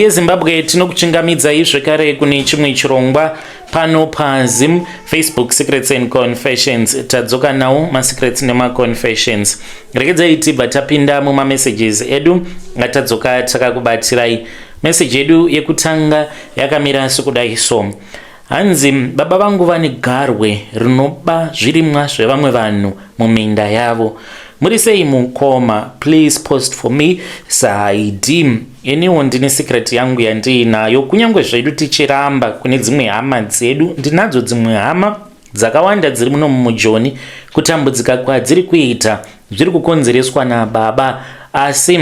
yeZimbabwe tinokuchingamidzai zvekare kune chimwe chirongwa pano paZim Facebook Secrets and Confessions. Tadzoka nawo maSecrets nemaConfessions. Regedzai tibva tapinda mumamessages edu ngatadzoka takakubatirai. Message yedu yekutanga yakamira sekudai so: hanzi baba vangu vane garwe rinoba zvirimwa zvevamwe vanhu muminda yavo. Muri sei mukoma? Please post for me saidi. Eniwo ndine secret yangu yandiinayo, kunyangwe zvedu tichiramba kune dzimwe hama dzedu. Ndinadzo dzimwe hama dzakawanda dziri muno mumujoni. Kutambudzika kwadziri kuita zviri kukonzereswa nababa, asi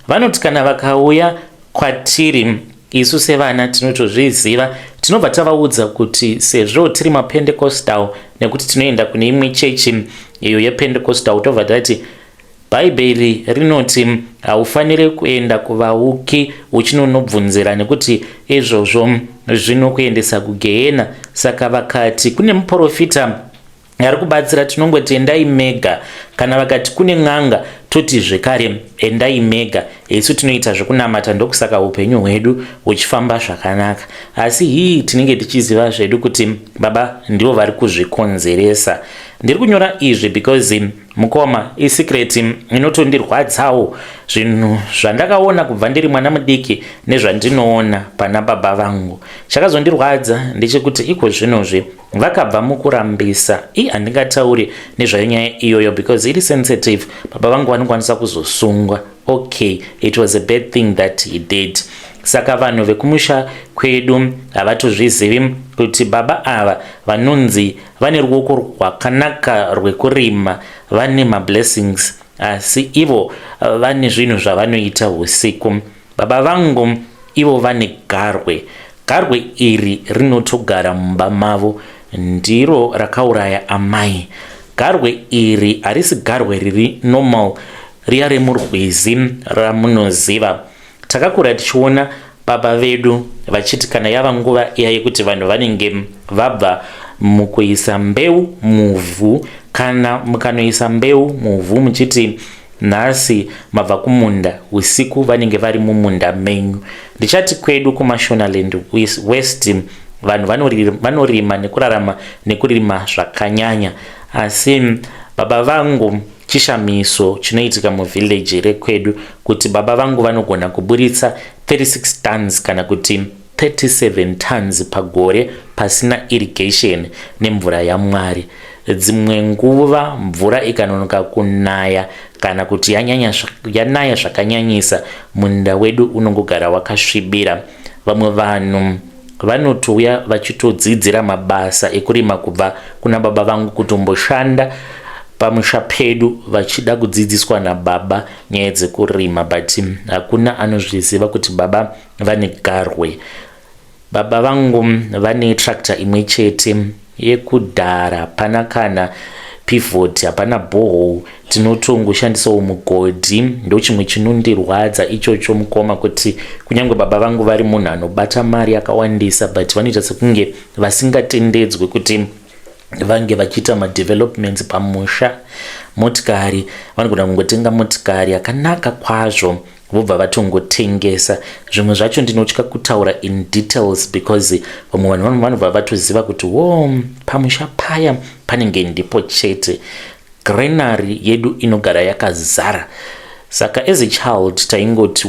vanoti kana vakauya kwatiri isu sevana tinotozviziva, tinobva tavaudza kuti sezvo tiri maPentecostal nekuti tinoenda kune imwe chechi iyo yePentecostal, tobva tati Bhaibheri rinoti haufaniri kuenda kuvauki uchinonobvunzira nekuti izvozvo zvinokuendesa kugehena. Saka vakati kune muprofita ari kubatsira tinongoti endai mega, kana vakati kune n'anga toti zvekare endai mega. Isu tinoita zvekunamata ndokusaka upenyu hwedu huchifamba zvakanaka, asi hii tinenge tichiziva zvedu kuti baba ndivo vari kuzvikonzeresa. Ndiri kunyora izvi because mukoma isecret inotondirwadzawo zvinhu zvandakaona kubva ndiri mwana mudiki nezvandinoona pana baba vangu. Chakazondirwadza ndechekuti iko zvinozvi vakabva mukurambisa. Handingatauri nezvanyaya iyoyo because iri sensitive. Baba vangu vanokwanisa kuzosungwa. Okay, it was a bad thing that he did. Saka vanhu vekumusha kwedu havatozvizivi kuti baba ava vanonzi vane ruoko rwakanaka rwekurima, vane mablessings, asi ivo vane zvinhu zvavanoita usiku. Baba vangu ivo vane garwe. Garwe iri rinotogara mumba mavo, ndiro rakauraya amai. Garwe iri harisi garwe riri normal riya remurwizi ramunoziva. Takakura tichiona baba vedu vachiti kana yava nguva iya yekuti vanhu vanenge vabva mukuisa mbeu muvhu, kana mukanoisa mbeu muvhu muchiti nhasi mabva kumunda, usiku vanenge vari mumunda menyu. Ndichati kwedu kuMashonaland West vanhu vanorima nekurarama nekurima zvakanyanya, asi baba vangu chishamiso chinoitika muvillage rekwedu kuti baba vangu vanogona kuburitsa 36 tons kana kuti 37 tons pagore pasina irrigation nemvura yaMwari. Dzimwe nguva mvura ikanonoka kunaya kana kuti yanaya zvakanyanyisa, munda wedu unongogara wakasvibira. Vamwe vanhu vanotouya vachitodzidzira mabasa ekurima kubva kuna baba vangu kutomboshanda pamusha pedu vachida kudzidziswa nababa nyaya dzekurima, but hakuna anozviziva kuti baba vane garwe. Baba vangu vane tractor imwe chete yekudhara, pana kana pivot, hapana borehole, tinotongoshandisawo mugodhi. Ndo chimwe chinondirwadza ichocho mukoma, kuti kunyangwe baba vangu vari munhu anobata mari yakawandisa, but vanoita sekunge vasingatendedzwe kuti vange vachiita madevelopments pamusha. Motikari vanogona kungotenga motikari yakanaka kwazvo vobva vatongotengesa. Zvimwe zvacho ndinotya kutaura in details because vamwe vanhu vanobva vatoziva kuti pamusha paya panenge ndipo chete. Granary yedu inogara yakazara. Saka as a child taingoti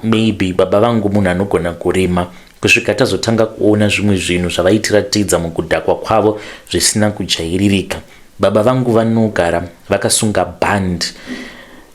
maybe baba vangu munhu anogona kurima, kusvika tazotanga kuona zvimwe zvinhu zvavaitiratidza mukudhakwa kwavo zvisina kujairirika. Baba vangu vanogara vakasunga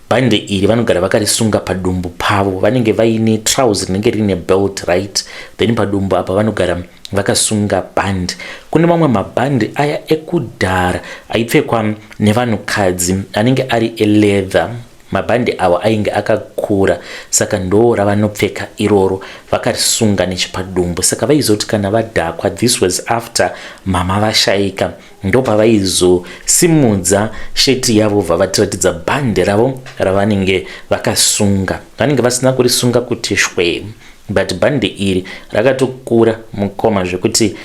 bhande iri vanogara vakarisunga padumbu pavo. Vanenge vaine trouser rinenge rine belt, right? Then padumbu apa vanogara vakasunga bhande. Kune mamwe mabhande aya ekudhara aipfekwa nevanhukadzi anenge ari eleather. Mabhande awa ainge akakura, saka ndo ravanopfeka iroro vakarisunga nechipadumbu. Saka vaizoti kana vadhakwa, this was after mama vashaika, ndo pavaizosimudza sheti yavo vavatiratidza bhande ravo ravanenge vakasunga. Vanenge vasina kurisunga kuti shwe, but bhande iri rakatokura mukoma zvekuti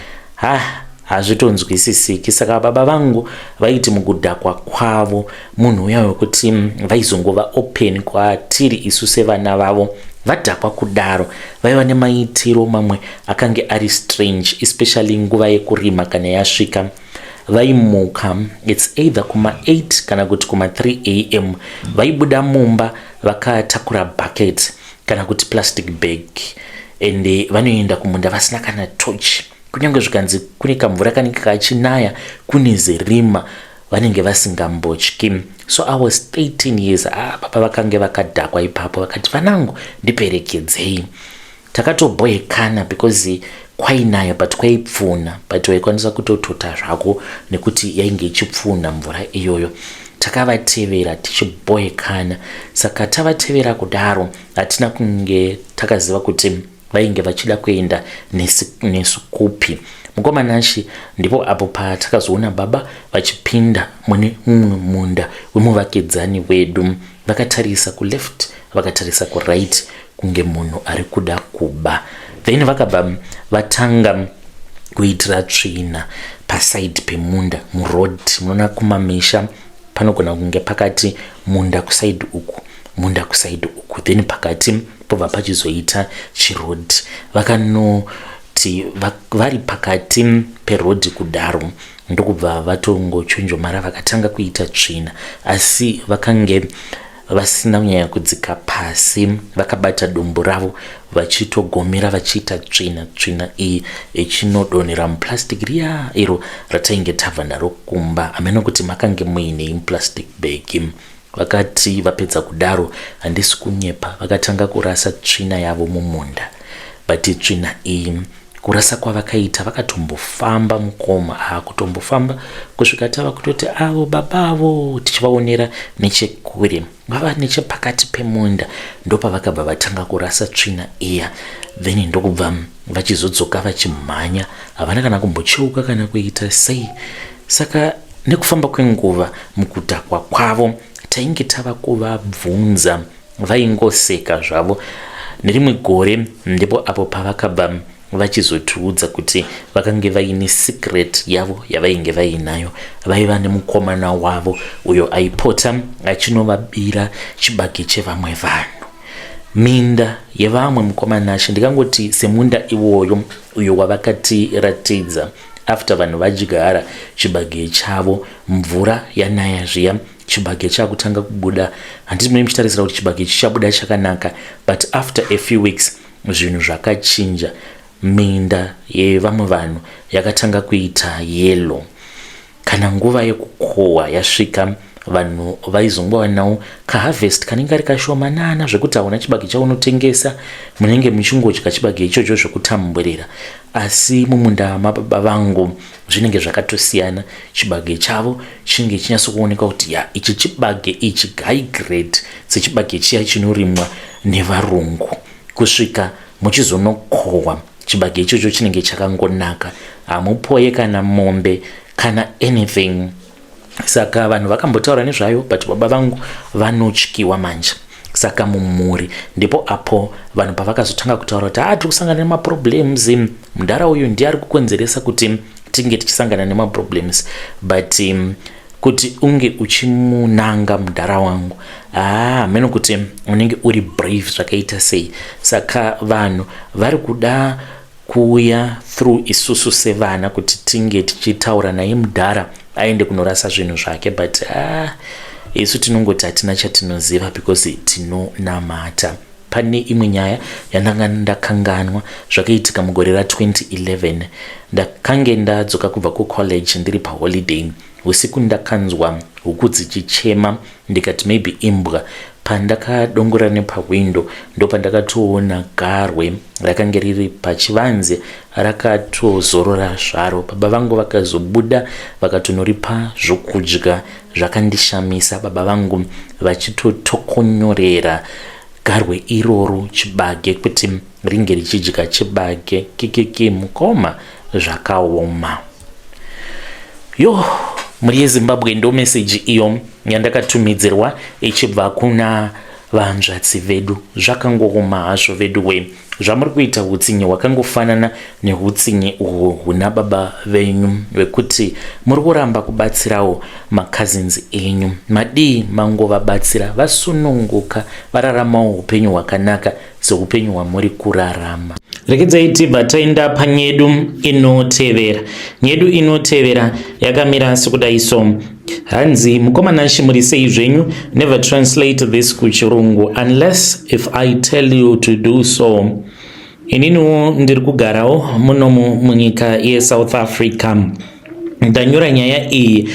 hazvitonzwisisiki. Saka baba vangu vaiti mukudhakwa kwavo munhu uya wekuti vaizongova open kwatiri isu sevana vavo vadhakwa kudaro vaiva nemaitiro mamwe akange ari strange, especially nguva yekurima kana yasvika vaimuka it's either kuma 8 kana kuti kuma 3 am vaibuda mumba vakatakura bucket kana kuti plastic bag ende vanoenda kumunda vasina kana torch, kunyange zvikanzi kune kamvura kanenge kachinaya kune zerima vanenge vasingambotyi. So I was 13 years baba vakange vakadhakwa ipapo vakati vanangu ndiperekedzei. Takatoboyekana because kwainaya but kwaipfuna but waikwanisa kutotota zvako nekuti yainge ichipfuna mvura iyoyo. Takavatevera tichiboyekana, saka tavatevera kudaro hatina kunge takaziva kuti vainge vachida kuenda nesu kupi. Mukomanashi ndipo apo patakazoona baba vachipinda mune mumwe munda wemuvakidzani wedu, vakatarisa ku left vakatarisa ku right kunge munhu ari kuda kuba. Then vakabva vatanga kuitira tsvina paside pemunda muroad. Munoona kumamisha panogona kunge pakati munda kusaidi uku munda kusaidi uku, then pakati pobva pachizoita chiroad. Vakanoti vari pakati peroad kudaro ndokubva vatongochonjomara vakatanga kuita tsvina, asi vakange vasina kunyanya kudzika pasi, vakabata dumbu ravo vachitogomera vachiita tsvina iyi ichinodonhera muplastic riya iro ratainge tabva naro kumba, ameno kuti makange muine plastic bag. Vakati vapedza kudaro handisi kunyepa, vakatanga kurasa tsvina yavo mumunda. But tsvina iyi kurasa kwavakaita vakatombofamba mukoma kutombofamba kusvika tava kutoti avo babavo tichivaonera nechekure vava nechepakati pemunda, ndopavakabva vatanga kurasa tsvina iya. Then ndokubva vachizodzoka vachimhanya, havana kana kumbocheuka kana kuita sei. Saka nekufamba kwenguva mukudhakwa kwavo tainge tava kuvabvunza, vaingoseka zvavo. Nerimwe gore ndipo apo pavakabva vachizotiudza kuti vakange vaine secret yavo yavainge vainayo. Vaiva nemukomana wavo uyo aipota achinovabira chibage chevamwe vanhu. Minda yevamwe mukomanashi ndikangoti semunda iwoyo uyo wavakatiratidza. After vanhu vadyara chibage chavo, mvura yanaya zviya chibage chakutanga kubuda. Handiti munenge muchitarisira kuti chibage chichabuda chakanaka, but after a few weeks zvinhu zvakachinja. Minda yevamwe vanhu yakatanga kuita yellow. Kana nguva yekukohwa yasvika, vanhu vaizongowanawo kaharvest kanenge ari kashomanana zvekuti hauna chibage chaunotengesa, munenge muchingodya chibage ichocho zvekutamburira. Asi mumunda mababa vangu zvinenge zvakatosiyana. Chibage chavo chinenge chinyatsokuoneka kuti ichi chibage ichi high grade sechibage chiya chinorimwa nevarungu. Kusvika muchizonokohwa chibage ichocho chinenge chakangonaka, hamupoye kana mombe kana anything. Saka vanhu vakambotaura nezvayo but baba vangu vanotyiwa manje. Saka mumhuri ndipo apo vanhu pavakazotanga kutaura kuti tiri kusangana nemaproblems, mudhara uyu ndiye ari kukonzeresa kuti tinge tichisangana nemaproblems. But kuti unge uchimunanga mudhara wangu meno kuti unenge uri brave zvakaita sei. Saka vanhu vari kuda kuuya through isusu sevana kuti tinge tichitaura naye mudhara aende kunorasa zvinhu zvake, but isu tinongoti hatina chatinoziva because tinonamata. Pane imwe nyaya yandanga ndakanganwa zvakaitika mugore ra2011. Ndakange ndadzoka kubva kucollege ndiri paholiday. Usiku ndakanzwa huku dzichichema, ndikati maybe imbwa. Pandakadongora nepawindow ndopandakatoona garwe rakange riri pachivanze rakatozorora zvaro. Baba vangu vakazobuda vakatonoripa zvokudya zvakandishamisa. Baba vangu vachitotokonyorera garwe iroro chibage kuti ringe richidya chibage kikiki mukoma zvakaoma. Muri yeZimbabwe ndo message iyo yandakatumidzirwa ichibva kuna vanzvatsi vedu. Zvakangooma hazvo vedu we. zvamuri kuita hutsinye hwakangofanana nehutsinye uhwo huna baba venyu hwekuti muri kuramba kubatsirawo macousins enyu, madii mangovabatsira vasununguka vararamawo upenyu hwakanaka seupenyu hwamuri kurarama. Rekedzai tibva taenda panyedu inotevera. Nyedu inotevera yakamira sekudai so. Hanzi mukomana shimuri sei zvenyu, never translate this kuchirungu unless if I tell you to do so. Ininiwo ndiri kugarawo muno munyika yeSouth Africa. Ndanyora nyaya iyi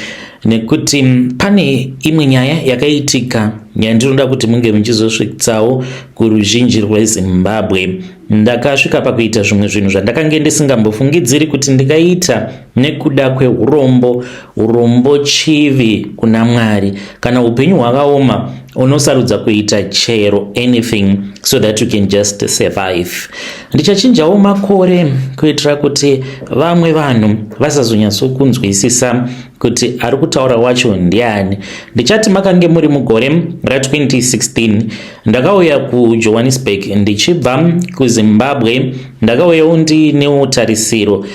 nekuti pane imwe nyaya yakaitika yandinoda kuti munge muchizosvikitsawo kuruzhinji rweZimbabwe. Ndakasvika pakuita zvimwe zvinhu zvandakange ndisingambofungidziri kuti ndingaita nekuda urombo chivi kuna Mwari. Kana upenyu hwakaoma unosarudza kuita chero anything so that you can just survive. Ndichachinjawo makore kuitira kuti vamwe vanhu vasazonyatsokunzwisisa kuti ari kutaura wacho ndiani. Ndichati makange muri mugore ra2016 ndakauya kuJohannesburg ndichibva kuZimbabwe. Ndakauyawo ndine utarisiro,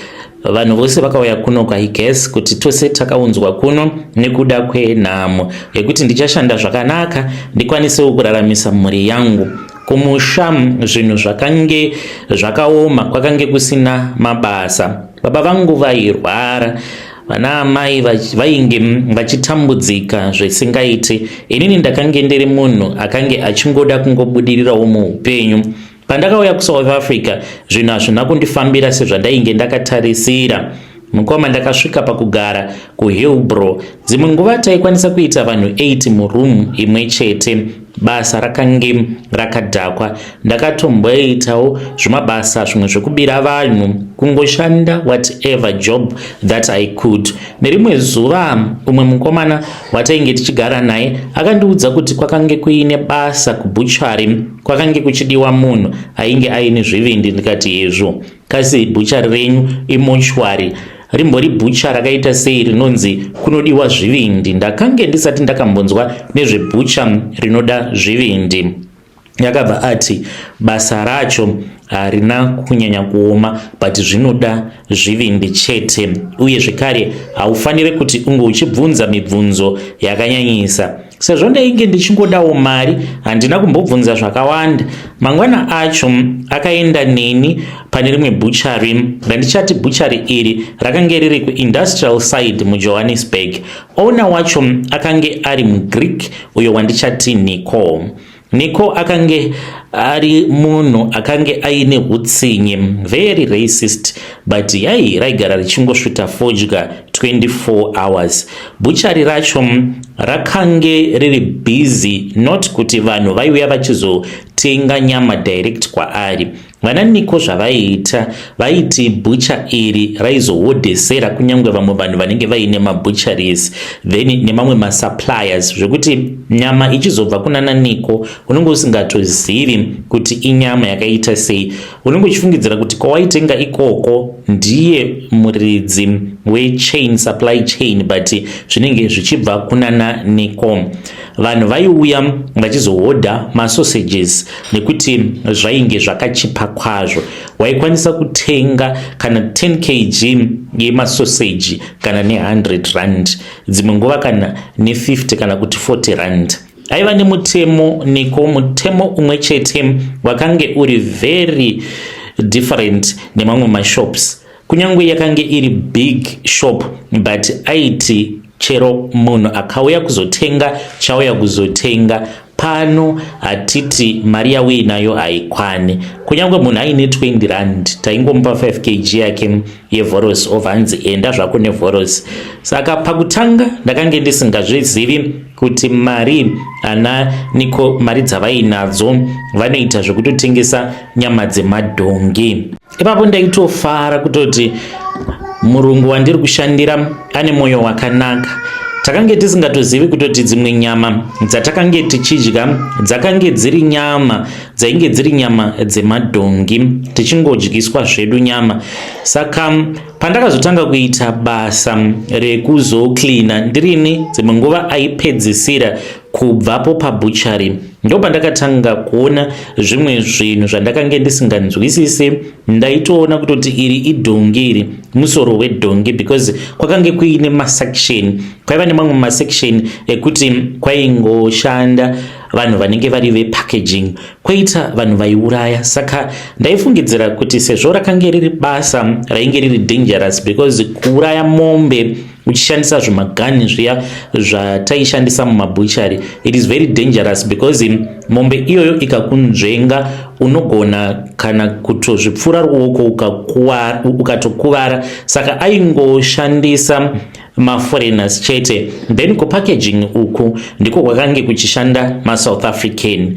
vanhu vose vakauya kuno I guess kuti tose takaunzwa kuno nekuda kwenhamo yekuti ndichashanda zvakanaka ndikwanisewo kuraramisa mhuri yangu. Kumusha zvinhu zvakange zvakaoma, kwakange kusina mabasa. Baba vangu vairwara, vana amai vainge vachitambudzika zvisingaiti. Inini ndakange ndiri munhu akange achingoda kungobudirirawo muupenyu. Pandakauya kuSouth Africa zvinhu hazvina kundifambira sezvandainge ndakatarisira. Mukoma ndakasvika pakugara kuHillbrow. Dzimwe nguva taikwanisa kuita vanhu 8 murumu imwe chete. Basa rakange rakadhakwa. Ndakatomboitawo zvimabasa zvimwe zvekubira vanhu, kungoshanda whatever job that I could. Nerimwe zuva umwe mukomana watainge tichigara naye akandiudza kuti kwakange kuine basa kubuchari, kwakange kuchidiwa munhu ainge aine zvivindi. Ndikati yezvo, kasi buchari renyu imochwari rimbori bhucha rakaita sei rinonzi kunodiwa zvivindi? Ndakange ndisati ndakambonzwa nezvebhucha rinoda zvivindi. Yakabva ati basa racho harina kunyanya kuoma but zvinoda zvivindi chete, uye zvekare haufaniri kuti unge uchibvunza mibvunzo yakanyanyisa. Sezvo ndainge ndichingodawo mari, handina kumbobvunza zvakawanda. Mangwana acho akaenda neni pane rimwe buchari. Ndandichati buchari iri rakange riri kuindustrial side muJohannesburg. Owner wacho akange ari muGreek uyo wandichati Nico. Nico akange ari munhu akange aine hutsinye, very racist, but yai raigara richingosvita fodya 24 hours. Buchari racho rakange riri busy, not kuti vanhu vaiuya vachizotenga nyama direct kwaari. Vana Nico zvavaiita vaiti bucha iri raizohodhesera kunyange vamwe vanhu vanenge vaine mabucharies then nemamwe masuppliers, zvekuti nyama ichizobva kunana Nico unenge usingatozivi kuti inyama yakaita sei. Unenge uchifungidzira kuti kwawaitenga ikoko ndiye muridzi wechain, supply chain, but zvinenge zvichibva kunana Nico. Vanhu vaiuya vachizohodha masausages nekuti zvainge zvakachipa kwazvo. Waikwanisa kutenga kana 10 kg yemasausage kana ne100 rand, dzimwe nguva kana ne50 kana kuti 40 rand. Aiva nemutemo Nico, mutemo umwe chete wakange uri very different nemamwe mashops. Kunyange yakange iri big shop but aiti chero munhu akauya kuzotenga chauya kuzotenga. Pano hatiti mari yawe nayo haikwani. Kunyange munhu aine 20 rand taingomupa 5 kg yake yevoros ovanzi enda zvako nevoros. Saka pakutanga ndakange ndisingazvizivi kuti mari ana Nico mari dzavainadzo vanoita zvekutotengesa nyama dzemadhongi. Ipapo ndaitofara kutoti murungu wandiri kushandira ane mwoyo wakanaka. Takange tisingatozivi kutoti dzimwe nyama dzatakange tichidya dzakange dziri nyama dzainge dziri nyama dzemadhongi, tichingodyiswa zvedu nyama. Saka pandakazotanga kuita basa rekuzoklina ndirini, dzimwe nguva aipedzisira kubvapo pabuchari ndopandakatanga kuona zvimwe zvinhu zvandakange ndisinganzwisisi. Ndaitoona kutoti iri idhongi, iri musoro wedhongi, because kwakange kuine masection, kwaiva nemamwe masection ekuti kwaingoshanda vanhu vanenge vari vepackaging, kwoita vanhu vaiuraya. Saka ndaifungidzira kuti sezvo rakange riri basa rainge riri dangerous, because kuuraya mombe uchishandisa zvimagani zviya zvataishandisa mumabuchari, it is very dangerous, because mombe iyoyo ikakunzvenga unogona kana kutozvipfura ruoko ukatokuvara. Saka aingoshandisa maforeigners chete. Then kupackaging uku ndiko kwakange kuchishanda maSouth African.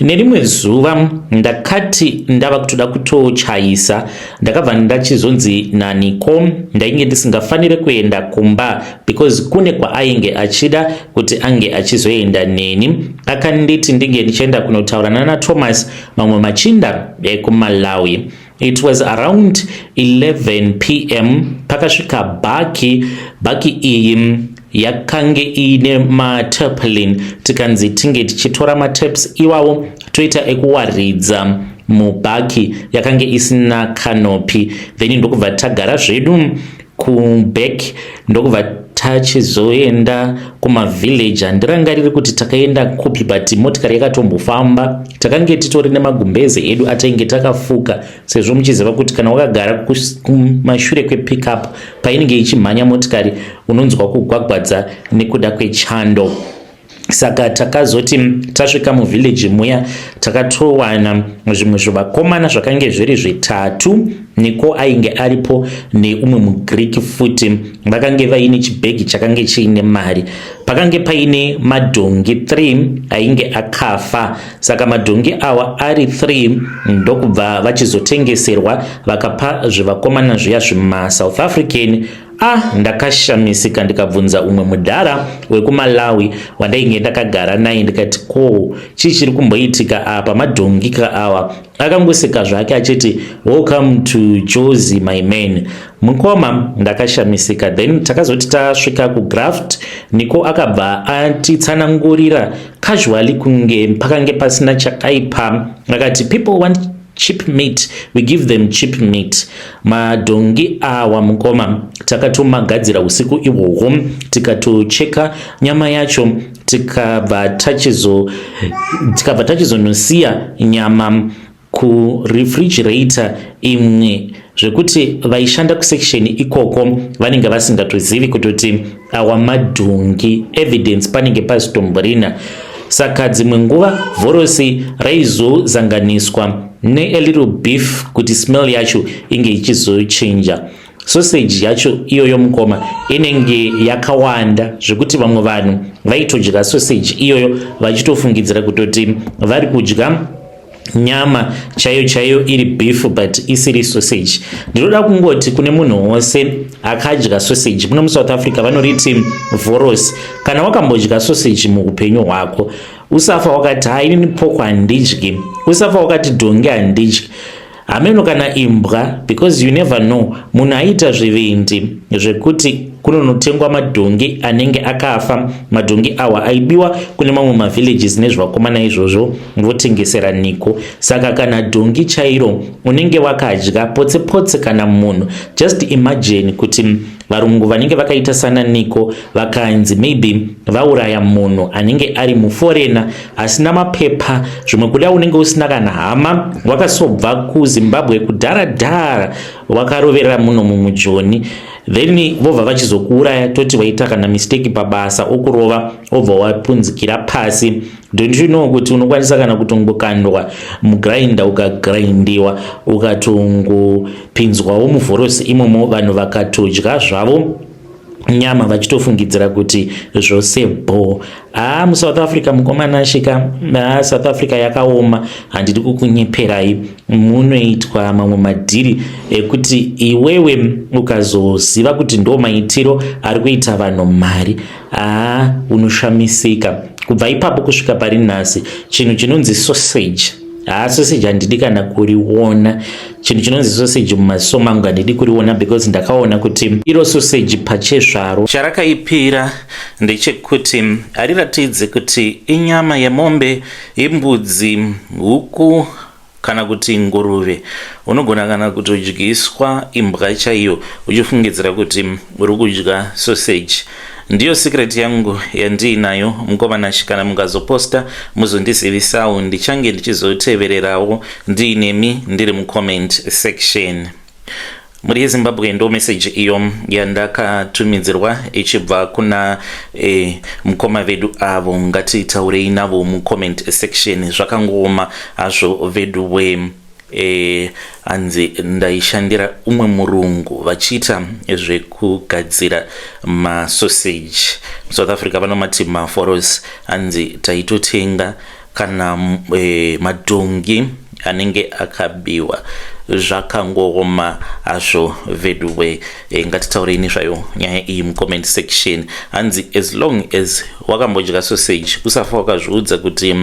Nerimwe zuva ndakati ndava kutoda kutochaisa, ndakabva ndachizonzi naniko ndainge ndisingafanire kuenda kumba, because kune kwaainge achida kuti ange achizoenda neni. Akanditi ndinge ndichienda kunotaurana naThomas mamwe machinda ekuMalawi. It was around 11 p.m. pakasvika bhaki iyi yakange ine matarpaulin, tikanzi tinge tichitora mataps iwawo toita ekuwaridza mubhaki yakange isina kanopi. Then ndokubva tagara zvedu kuback, ndokubva tachizoenda kumavillage. Handirangariri kuti takaenda kupi, but motikari yakatombofamba. Takange titori nemagumbeze edu atainge takafuka, sezvo muchiziva kuti kana wakagara kumashure kwepickup painenge ichimhanya motikari unonzwa kugwagwadza nekuda kwechando. Saka takazoti tasvika muvillage muya takatowana zvimwe zvivakomana zvakange zviri zvitatu. Niko ainge aripo neumwe muGreek futi, vakange vaine chibhegi chakange chiine mari. Pakange paine madhongi 3 ainge akafa. Saka madhongi awa ari 3 ndokubva vachizotengeserwa vakapa zvivakomana zviya zvemaSouth African. Ndakashamisika ndikabvunza umwe mudhara wekuMalawi wandainge ndakagara naye, ndikati ko chii chiri kumboitika apa? Madhongika awa akangoseka zvake achiti welcome to Jozi my man. Mukoma ndakashamisika. Then takazoti tasvika kuGraft, niko akabva atitsanangurira casually kunge pakange pasina chakaipa. Akati people want cheap meat, we give them cheap meat. Madhongi awa mukoma takatomagadzira usiku ihwohwo, tikatocheka nyama yacho, tikabva tachizonosiya nyama kurefrigerator imwe, zvekuti vaishanda kusection ikoko vanenge vasingatozivi kutoti awa madhongi evidence panenge pasitomborina. Saka dzimwe nguva vhorosi raizozanganiswa ne a little beef kuti smell yacho inge ichizochinja. Sausage yacho iyoyo mukoma inenge yakawanda zvekuti vamwe vanhu vaitodya sausage iyoyo vachitofungidzira kutoti vari kudya nyama chaiyo iri beef but isiri sausage. Ndinoda kungoti kune munhu wose akadya sausage muno muSouth Africa vanoriti vhorosi. Kana wakambodya sausage muupenyu hwako, usafa wakati haini poko handidyi, usafa wakati dhongi handidyi, hameno kana imbwa, because you never know. Munhu aita zvivindi zvekuti kunonotengwa madhongi anenge akafa. Madhongi awa aibiwa kune mamwe mavillages nezvivakomana izvozvo votengesera niko. Saka kana dhongi chairo unenge wakadya potse kana munhu, just imagine kuti varungu vanenge vakaita sana niko vakanzi maybe vauraya munhu anenge ari muforena asina mapepa, zvimwe kuda unenge usina kana hama, wakasobva kuZimbabwe kudharadhara wakaroverera munhu mumujoni, then vobva vachizokuuraya toti waita kana mistake pabasa okurova obva wapunzikira pasi. Don't you know kuti unokwanisa kana kutongokandwa mugrinder ukagrindiwa ukatongopinzwawo muvhorosi imomo, vanhu vakatodya zvavo nyama vachitofungidzira kuti zvose bo. muSouth Africa mukomana asvika, South Africa yakaoma, handidi kukunyeperai. Munoitwa mamwe madhiri ekuti iwewe ukazoziva kuti ndo maitiro ari kuita vanhu mari, unoshamisika. Kubva ipapo kusvika pari nhasi chinhu chinonzi sausage sausage handidi kana kuriona. Chinhu chinonzi sausage mumaziso mangu handidi kuriona because ndakaona kuti iro sausage pachezvaro. Charakaipira ndechekuti hariratidzi kuti inyama yemombe, yembudzi, huku kana kuti nguruve. Unogona kana kuti udyiswa imbwa chaiyo uchifungidzira kuti uri kudya sausage. Ndiyo secret yangu yandiinayo. Mukomana kana mungazoposta muzondizivisawo, ndichange ndichizotevererawo ndiinemi ndiri mucomment section. Muri yeZimbabwe ndo message iyo yandakatumidzirwa ichibva kuna mukoma vedu avo, ngatitaurei navo mucomment section. Zvakangoma hazvo vedu anzi ndaishandira umwe murungu vachiita zvekugadzira masausage. South Africa vanomati maforos, anzi taitotenga kana madhongi anenge akabiwa. Zvakangoma hazvo vedu ngatitaurei zvayo nyaya iyi mucomment section. Hanzi as long as wakambodya sausage usafa wakazviudza kuti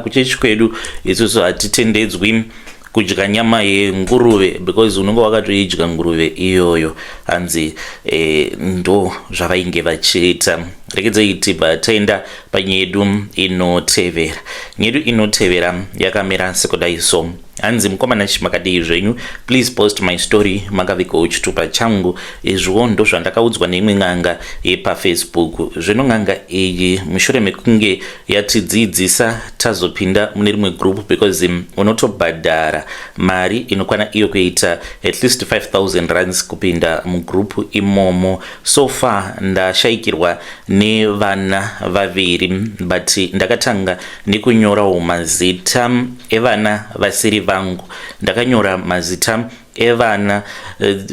kuchechi kwedu isusu hatitendedzwi kudya nyama yenguruve because unenge wakatoidya nguruve iyoyo. Hanzi ndo zvavainge vachiita. Regedzei tibva taenda panyedu inotevera. Nyedu inotevera yakamira sekudai so. Hanzi mukomana chimakadii zvenyu, please post my story makavikawo chitupa changu. Izvo ndo zvandakaudzwa neimwe n'anga yepaFacebook. Zvino n'anga iyi mushure mekunge yatidzidzisa tazopinda mune rimwe group because unotobhadhara mari inokwana iyo kuita at least 5,000 rands kupinda mugroup imomo. So far ndashayikirwa nevana vaviri but ndakatanga nekunyorawo mazita evana vasiri vangu. Ndakanyora mazita evana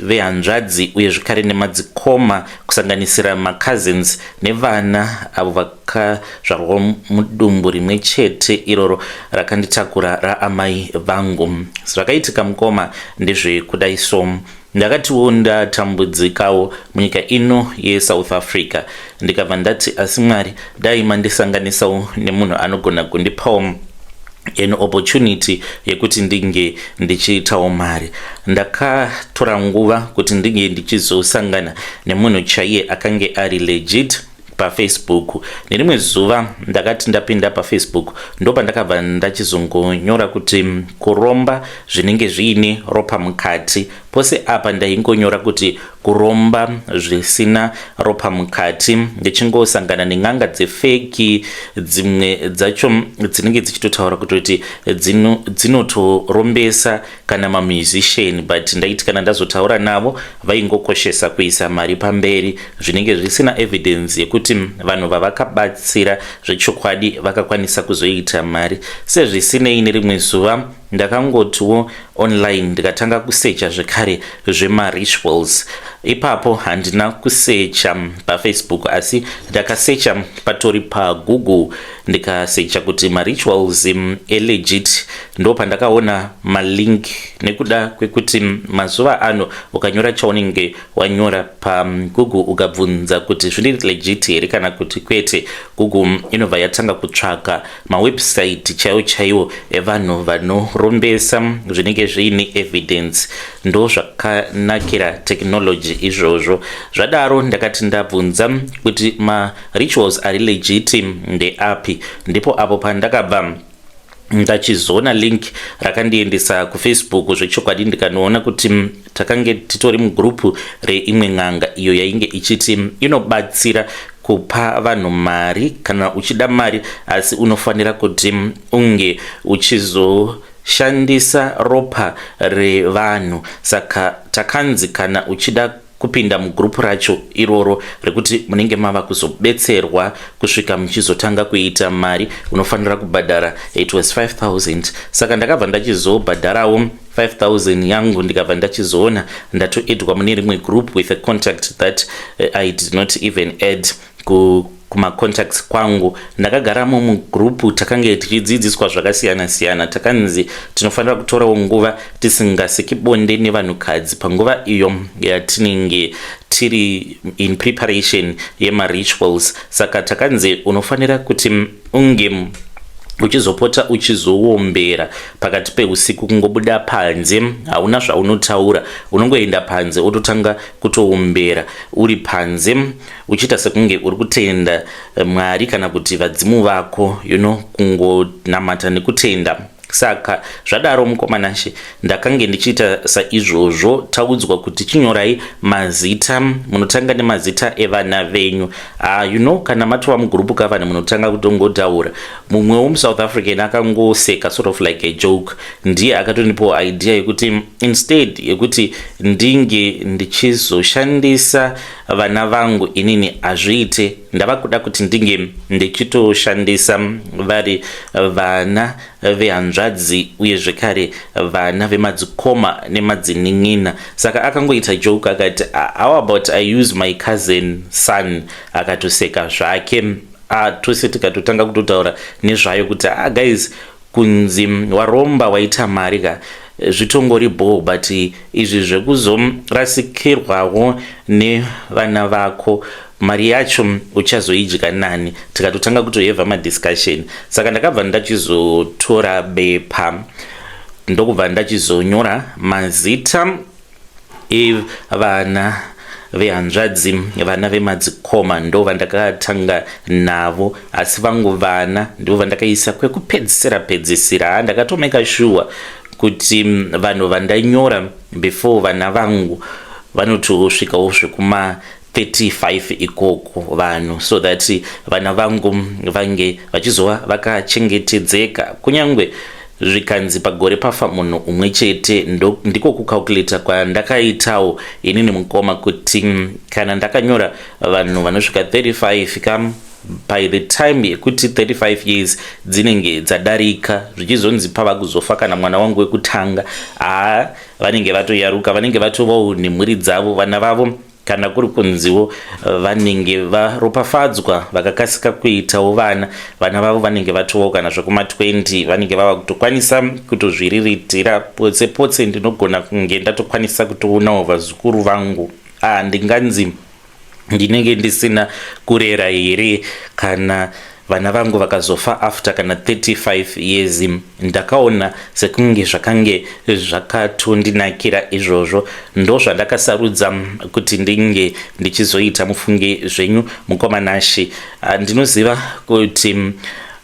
vehanzvadzi uye zvakare nemadzikoma kusanganisira macousins nevana avo vakazvarwa mudumbu rimwe chete iroro rakanditakura raamai vangu. Zvakaitika mukoma ndezvekudai so. Ndakatiwo ndatambudzikawo munyika ino yeSouth Africa ndikabva ndati asi Mwari dai mandisanganisawo nemunhu anogona kundipawo an opportunity yekuti ndinge ndichiitawo mari. Ndakatora nguva kuti ndinge ndichizosangana nemunhu chaiye akange ari legit paFacebook. Nerimwe zuva ndakati ndapinda paFacebook ndopa ndakabva ndachizongonyora kuti kuromba zvinenge zviine ropa mukati. Pose apa ndaingonyora kuti kuromba zvisina ropa mukati. Ndichingosangana nen'anga dzefeki, dzimwe dzacho dzinenge dzichitotaura kuti dzinotorombesa kana mamusician, but ndaiti kana ndazotaura navo vaingokoshesa kuisa mari pamberi zvinenge zvisina evidence yekuti vanhu vavakabatsira zvechokwadi vakakwanisa kuzoita mari. Sezvisinei nerimwe zuva ndakangotiwo online ndikatanga kusecha zvekare zvemarituals. Ipapo handina kusecha paFacebook asi ndakasecha patori paGoogle ndikasecha kuti marituals elegit. Ndo pandakaona malink nekuda kwekuti mazuva ano ukanyora chaunenge wanyora paGoogle ukabvunza kuti zviri legit here kana kuti kwete, Google inobva yatanga kutsvaka mawebsite chaiwo evanhu vanorombesa zvinenge zviine evidence. Ndo zvakanakira technology izvozvo. Zvadaro ndakati ndabvunza kuti marituals ari legit ndeapi. Ndipo apo pandakabva ndachizona link rakandiendesa kuFacebook zvechokwadi ndikanoona kuti takange titori mugrupu reimwe n'anga iyo yainge ichiti inobatsira kupa vanhu mari kana uchida mari asi unofanira kuti unge uchizoshandisa ropa revanhu. Saka takanzi kana uchida kupinda mugrupu racho iroro rekuti munenge mava kuzobetserwa kusvika muchizotanga kuita mari unofanira kubhadhara. It was 5,000. Saka ndakabva ndachizobhadharawo 5,000 yangu ndikabva ndachizoona ndatoedwa mune rimwe group with a contact that I did not even add kuma contacts kwangu. Ndakagaramo mugrupu takange tichidzidziswa zvakasiyana siyana. Takanzi tinofanira kutorawo nguva tisingaseki bonde nevanhukadzi panguva iyo yatinenge tiri in preparation yemarituals. Saka takanzi unofanira kuti unge uchizopota uchizoombera pakati peusiku kungobuda panze hauna zvaunotaura unongoenda panze ototanga kutoombera uri panze uchiita sekunge uri kutenda Mwari kana kuti vadzimu vako kungonamata nekutenda. Saka zvadaro mukomanashe ndakange ndichiita saizvozvo taudzwa kuti chinyorai mazita munotanga nemazita evana venyu. Kana matova mugrupu kavana munotanga kutongotaura. Mumwewo muSouth African akangoseka sort of like a joke, ndiye akatonipawo idea yekuti instead yekuti ndinge ndichizoshandisa vana vangu inini azviite ndava kuda kuti ndinge ndichitoshandisa vari vana vehanzvadzi uye zvekare vana vemadzikoma nemadzin'ina. Saka akangoita joke akati how about I use my cousin son, akatoseka zvake. Tose tikatotanga kutotaura nezvayo kuti guys, kunzi waromba waita mari ka zvitongori bho, but izvi zvekuzorasikirwawo nevana vako mari yacho uchazoidya nani. Tikatotanga kutoheva madiscussion. Saka ndakabva ndachizotora bepa ndokubva ndachizonyora mazita evana vehanzvadzi vana vemadzikoma ndo vandakatanga navo, asi vangu vana ndo vandakaisa kwekupedzisira. Ndakatomeka sure kuti vanhu vandanyora before vana vangu vanotosvikawo zvekuma 35 ikoko vanhu, so that vana vangu vange vachizova vakachengetedzeka. Kunyangwe zvikanzi pagore pafa munhu umwe chete ndiko kucalculata kwandakaitawo inini mukoma kuti kana ndakanyora vanhu vanosvika 35 by the time yekuti 35 years dzinenge dzadarika zvichizonzi pava kuzofa kana mwana wangu wekutanga vanenge vatoyaruka, vanenge vatovawo nemhuri dzavo, vana vavo kana kuri kunziwo vanenge varopafadzwa vakakasika kuitawo vana vavo vanenge vatovawo kana zvekuma 20 vanenge vava kutokwanisa kutozviriritira potse ndinogona kunge ndatokwanisa kutoonawo vazukuru vangu. Ndinganzi ndinenge ndisina kurera here kana vana vangu vakazofa after kana 35 years. Ndakaona sekunge zvakange zvakatondinakira izvozvo, ndo zvandakasarudza kuti ndinge ndichizoita mufunge zvenyu mukomanashe. Ndinoziva kuti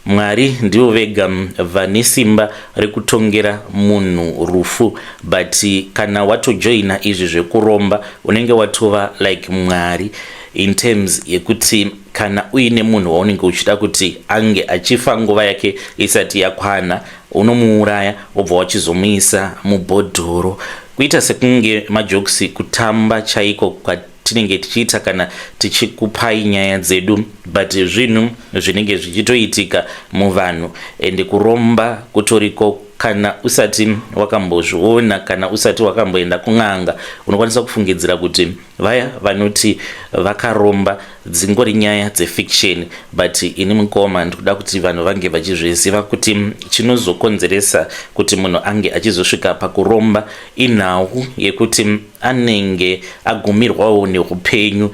Mwari ndivo vega vane simba rekutongera munhu rufu, but kana watojoina izvi zvekuromba unenge watova like Mwari in terms yekuti kana uine munhu waunenge uchida kuti ange achifa nguva yake isati yakwana unomuuraya wobva wachizomuisa mubhodhoro. Kuita sekunge majokisi kutamba chaiko kwatinenge tichiita kana tichikupai nyaya dzedu, but zvinhu zvinenge zvichitoitika muvanhu, ende kuromba kutoriko. Kana usati wakambozviona kana usati wakamboenda kun'anga unokwanisa kufungidzira kuti vaya vanoti vakaromba dzingori nyaya dzefiction, but ini mukoma ndikuda kuti vanhu vange vachizviziva kuti chinozokonzeresa kuti munhu ange achizosvika pakuromba inhau yekuti anenge agumirwawo neupenyu.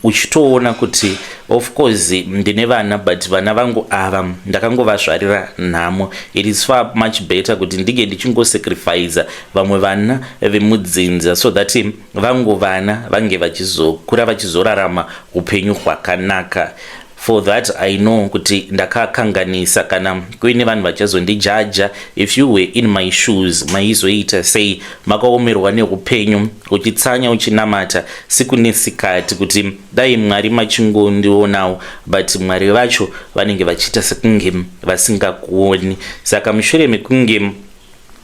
Uchitoona kuti of course ndine vana, but vana vangu ava ndakangovazvarira nhamo. It is far much better kuti ndige ndichingosacrifice vamwe vana vemudzinza so that vangu vana vange vachizokura vachizorarama upenyu hwakanaka. For that I know kuti ndakakanganisa kana kuine vanhu vachazondijaja. If you were in my shoes maizoita sei makaomerwa neupenyu uchitsanya uchinamata siku nesikati kuti dai Mwari machingondionawo, but Mwari vacho vanenge vachiita sekunge vasingakuoni. Saka mushure mekunge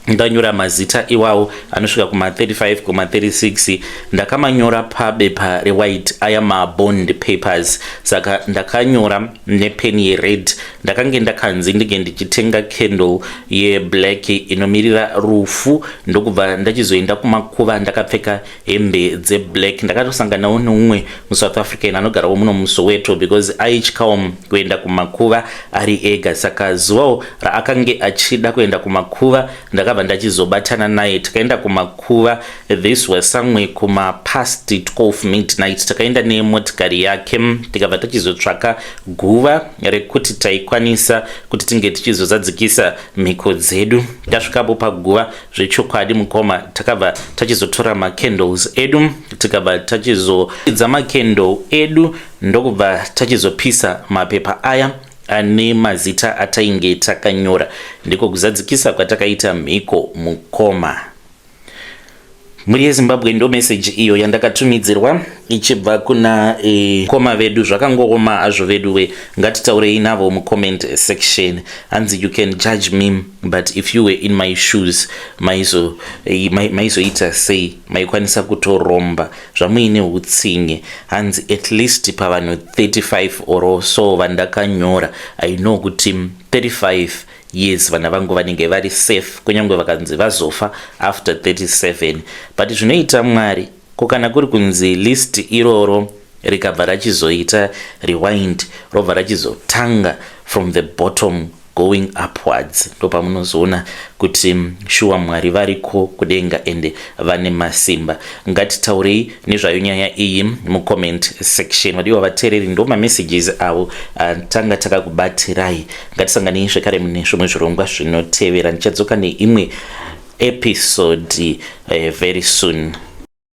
ndanyora mazita iwawo anosvika kuma 35 kuma 36 ndakamanyora pabepa rewhite aya mabond papers. Saka ndakanyora nepeni yered. Ndakange ndakanzi ndinge ndichitenga candle yeblack inomirira rufu, ndokubva ndachizoenda kumakuva ndakapfeka hembe dzeblack. Ndakatosanganawo neumwe muSouth African anogarawo muno muSoweto because aityikawo kuenda kumakuva ari ega. Saka zuvawo raakange achida kuenda kumakuva ndakabva ndachizobatana naye tikaenda kumakuva. This was somewhere kuma past 12 midnight. Takaenda nemotikari yake tikabva tachizotsvaka guva rekuti taiko zvaikwanisa kuti tinge tichizozadzikisa mhiko dzedu. Tasvikapo paguva zvechokwadi mukoma takabva tachizotora macandles edu tikabva tachizodza macandle edu ndokubva tachizopisa mapepa aya ane mazita atainge takanyora, ndiko kuzadzikisa kwatakaita mhiko mukoma. Muri yeZimbabwe ndo message iyo yandakatumidzirwa ichibva kuna koma vedu. Zvakangoroma hazvo vedu we, ngatitaurei navo mucomment section. Hanzi you can judge me but if you were in my shoes maizoita sei, maikwanisa kutoromba zvamuine utsinye. Hanzi at least pavanhu 35 or so vandakanyora, I know kuti 35 years vana vangu vanenge vari safe kunyange vakanzi vazofa after 37. But zvinoita Mwari kana kuri kunzi list iroro rikabva rachizoita rewind, robva rachizotanga from the bottom going upwards, ndo pamunozoona kuti shuwa Mwari variko kudenga ende vane masimba. Ngatitaurei nezvayo nyaya iyi mucomment section. Vadiwa vateereri, ndo mamessages avo tanga takakubatirai. Ngatisanganei zvekare mune zvimwe zvirongwa zvinotevera. Ndichadzoka neimwe episode very soon.